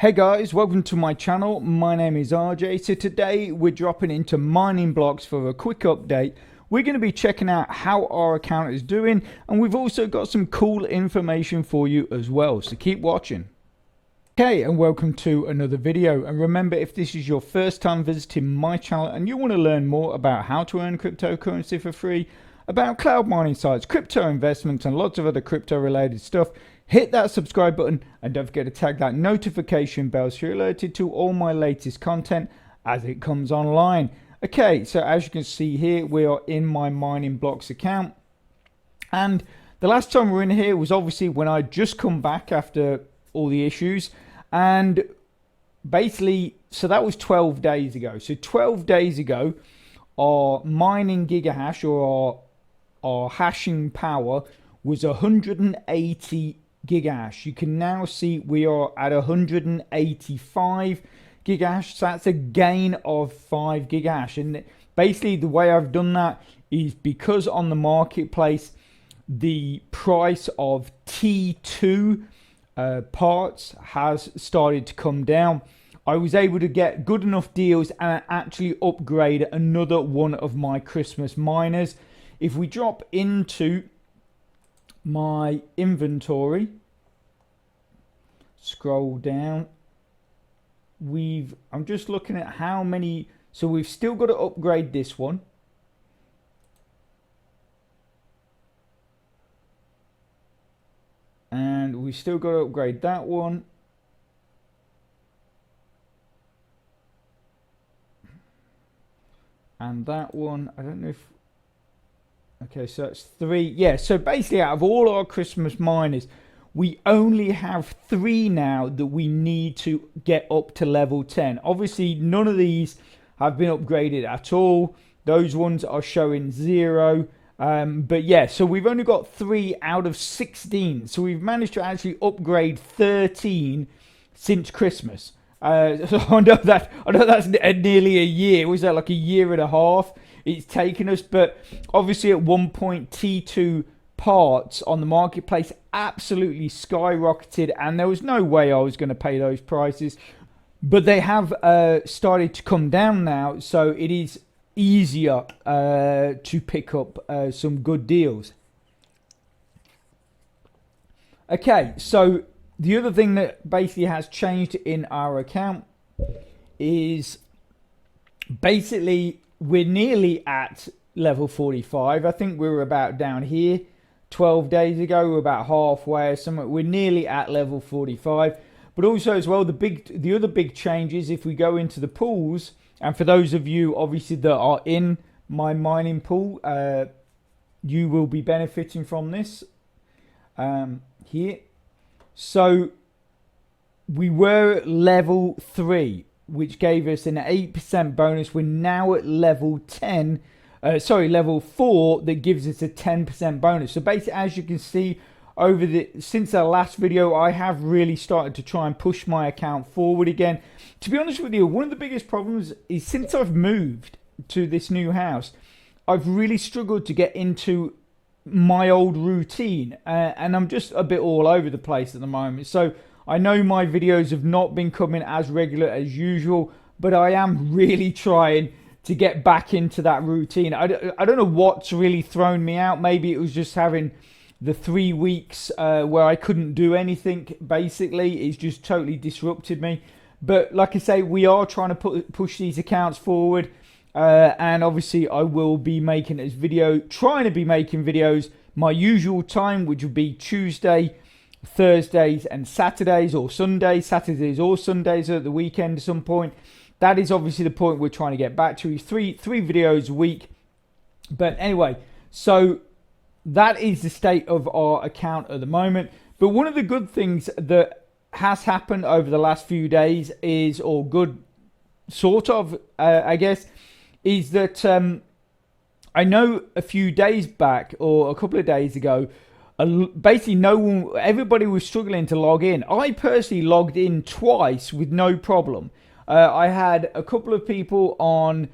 Hey guys, welcome to my channel. My name is RJ. So today we're dropping into mining blocks for a quick update. We're going to be checking out how our account is doing, and we've also got some cool information for you as well, so keep watching. Okay, and welcome to another video. And remember, if this is your first time visiting my channel and you want to learn more about how to earn cryptocurrency for free, about cloud mining sites, crypto investments, and lots of other crypto related stuff, hit that subscribe button and don't forget to tag that notification bell so you're alerted to all my latest content as it comes online. Okay, so as you can see here, we are in my mining blocks account, and the last time we were in here was obviously when I just come back after all the issues, and basically, so that was 12 days ago. So 12 days ago, our mining gigahash, or our hashing power, was 180 gigahash. You can now see we are at 185 gigahash. So that's a gain of 5 gigahash. And basically the way I've done that is because on the marketplace the price of T2 parts has started to come down. I was able to get good enough deals and actually upgrade another one of my Christmas miners. If we drop into my inventory, scroll down, I'm just looking at how many, so we've still got to upgrade this one. And we still got to upgrade that one. And that one, I don't know if, okay, so it's 3. Yeah, so basically out of all our Christmas miners, we only have 3 now that we need to get up to level 10. Obviously, none of these have been upgraded at all. Those ones are showing 0. But yeah, so we've only got 3 out of 16. So we've managed to actually upgrade 13 since Christmas. So I know that's nearly a year. Was that like a year and a half it's taken us? But obviously at one point T2 parts on the marketplace absolutely skyrocketed, and there was no way I was going to pay those prices. But they have started to come down now, so it is easier to pick up some good deals. Okay, so the other thing that basically has changed in our account is basically we're nearly at level 45. I think we were about down here 12 days ago. We're about halfway or something. We're nearly at level 45. But also as well, the other big change is if we go into the pools, and for those of you obviously that are in my mining pool, you will be benefiting from this here. So we were at level 3, which gave us an 8% bonus. We're now at level 10, level 4, that gives us a 10% bonus. So basically, as you can see, since our last video, I have really started to try and push my account forward again. To be honest with you, one of the biggest problems is since I've moved to this new house, I've really struggled to get into my old routine, and I'm just a bit all over the place at the moment. So I know my videos have not been coming as regular as usual, but I am really trying to get back into that routine. I don't know what's really thrown me out. Maybe it was just having the 3 weeks where I couldn't do anything. Basically, it's just totally disrupted me. But like I say, we are trying to push these accounts forward. And obviously I will be making trying to be making videos my usual time, which would be Tuesday, Thursdays and Saturdays, or Saturdays or Sundays at the weekend at some point. That is obviously the point we're trying to get back to, three videos a week. But anyway, so that is the state of our account at the moment. But one of the good things that has happened over the last few days is, or good sort of, I guess, is that I know a few days back, or a couple of days ago, basically everybody was struggling to log in. I personally logged in twice with no problem. I had a couple of people on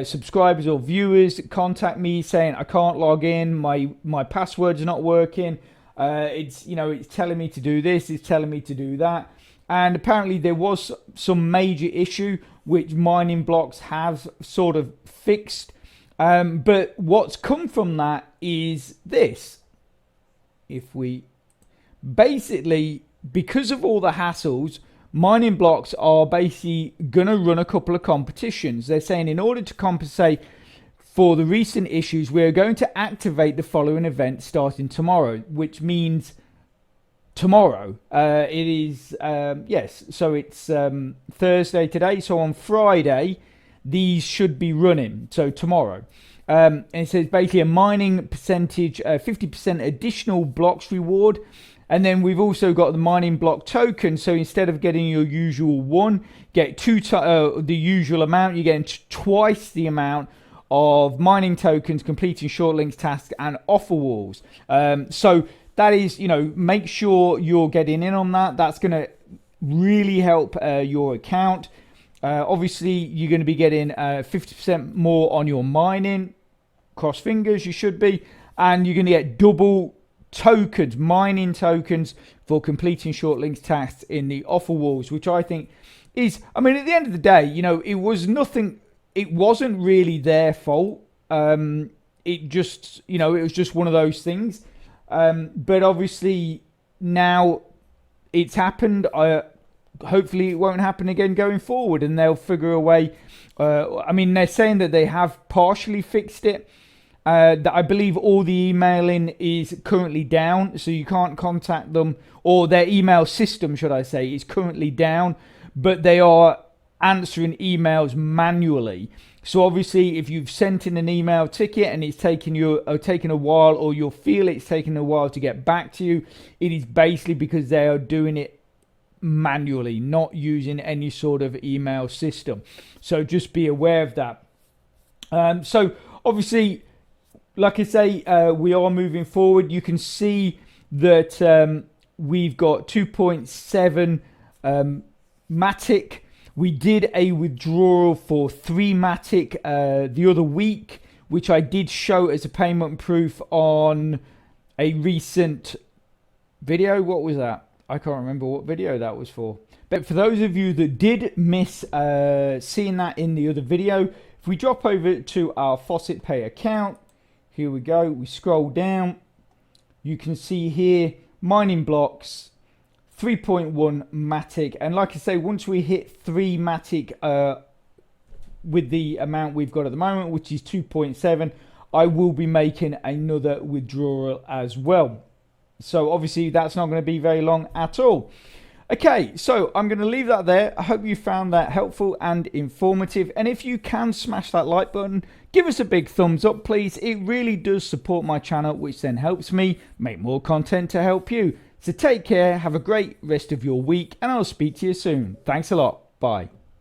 subscribers or viewers contact me saying I can't log in, my passwords are not working, it's telling me to do this, it's telling me to do that. and apparently there was some major issue which Mining Blocks have sort of fixed. But what's come from that is this. If we basically, because of all the hassles, Mining Blocks are basically going to run a couple of competitions. They're saying in order to compensate for the recent issues, we're going to activate the following event starting tomorrow, which means tomorrow. It is, yes, so it's Thursday today. So on Friday, these should be running. So tomorrow. And it says basically a mining percentage, 50% additional blocks reward. And then we've also got the mining block token. So instead of getting your usual one, get the usual amount. You're getting twice the amount of mining tokens, completing short links tasks and offer walls. So that is, make sure you're getting in on that. That's going to really help your account. Obviously, you're going to be getting 50% more on your mining. Cross fingers, you should be. And you're going to get double tokens, mining tokens, for completing short links tasks in the offer walls, which I think is, at the end of the day, it was nothing, it wasn't really their fault. It just, it was just one of those things. But obviously now it's happened. Hopefully it won't happen again going forward, and they'll figure a way. They're saying that they have partially fixed it. That I believe all the emailing is currently down, so you can't contact them, or their email system, should I say, is currently down, but they are answering emails manually. So obviously, if you've sent in an email ticket and it's taken a while, or you feel it's taken a while to get back to you, it is basically because they are doing it manually, not using any sort of email system. So just be aware of that. So obviously, like I say, we are moving forward. You can see that we've got 2.7 Matic. We did a withdrawal for 3 Matic the other week, which I did show as a payment proof on a recent video. What was that? I can't remember what video that was for. But for those of you that did miss seeing that in the other video, if we drop over to our Faucet Pay account, here we go, we scroll down, you can see here, Mining Blocks, 3.1 Matic. And like I say, once we hit 3 Matic with the amount we've got at the moment, which is 2.7, I will be making another withdrawal as well. So obviously that's not going to be very long at all. Okay, so I'm going to leave that there. I hope you found that helpful and informative. And if you can smash that like button, give us a big thumbs up, please. It really does support my channel, which then helps me make more content to help you. So take care, have a great rest of your week, and I'll speak to you soon. Thanks a lot. Bye.